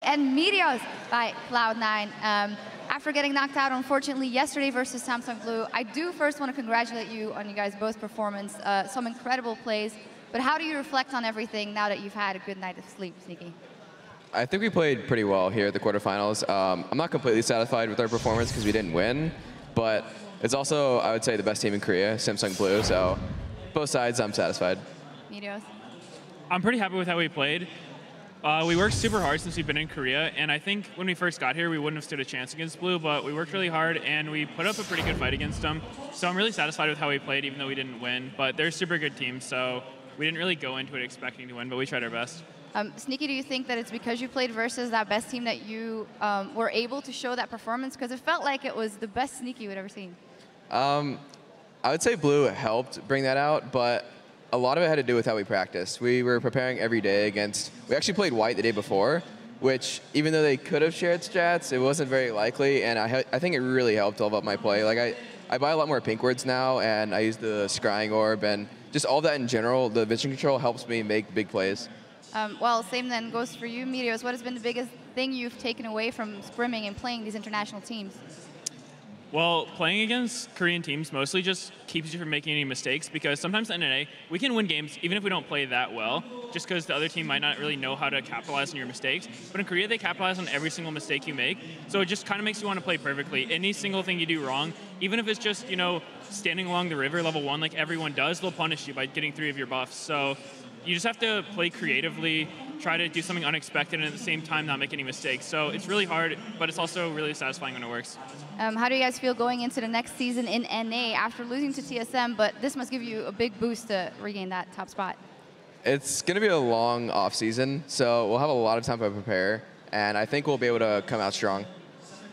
and Meteos by Cloud9. After getting knocked out, unfortunately, yesterday versus Samsung Blue, I do first want to congratulate you on you guys' both performance. Some incredible plays. But how do you reflect on everything now that you've had a good night of sleep, Sneaky? I think we played pretty well here at the quarterfinals. I'm not completely satisfied with our performance because we didn't win, but it's also, I would say, the best team in Korea, Samsung Blue, so both sides, I'm satisfied. Meteos? I'm pretty happy with how we played. We worked super hard since we've been in Korea, and I think when we first got here, we wouldn't have stood a chance against Blue, but we worked really hard, and we put up a pretty good fight against them. So I'm really satisfied with how we played, even though we didn't win. But they're a super good team, so we didn't really go into it expecting to win, but we tried our best. Sneaky, do you think that it's because you played versus that best team that you were able to show that performance? Because it felt like it was the best Sneaky we'd ever seen. I would say Blue helped bring that out, but a lot of it had to do with how we practiced. We were preparing every day against, we actually played White the day before, which even though they could have shared strats, it wasn't very likely, and I think it really helped level up my play. Like I buy a lot more pink words now, and I use the scrying orb, and just all that in general, the vision control helps me make big plays. Well, same then goes for you, Meteos. What has been the biggest thing you've taken away from scrimming and playing these international teams? Well, playing against Korean teams mostly just keeps you from making any mistakes, because sometimes in NA, we can win games even if we don't play that well, just because the other team might not really know how to capitalize on your mistakes. But in Korea, they capitalize on every single mistake you make, so it just kind of makes you want to play perfectly. Any single thing you do wrong, even if it's just, you know, standing along the river level 1 like everyone does, they'll punish you by getting 3 of your buffs. So you just have to play creatively, try to do something unexpected, and at the same time not make any mistakes. So it's really hard, but it's also really satisfying when it works. How do you guys feel going into the next season in NA after losing to TSM, but this must give you a big boost to regain that top spot? It's going to be a long off season, so we'll have a lot of time to prepare, and I think we'll be able to come out strong.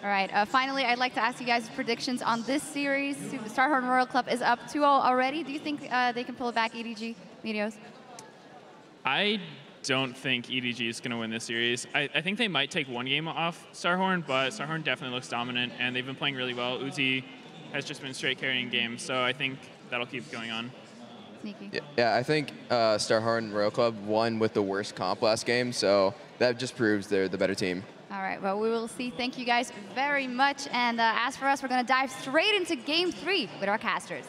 All right, finally, I'd like to ask you guys predictions on this series. Starhorn Royal Club is up 2-0 already. Do you think they can pull it back, EDG, Meteos? I don't think EDG is going to win this series. I think they might take 1 game off Starhorn, but Starhorn definitely looks dominant, and they've been playing really well. Uzi has just been straight carrying games, so I think that'll keep going on. Sneaky. Yeah, I think Starhorn Royal Club won with the worst comp last game, so that just proves they're the better team. All right, well, we will see. Thank you guys very much. And as for us, we're going to dive straight into Game 3 with our casters.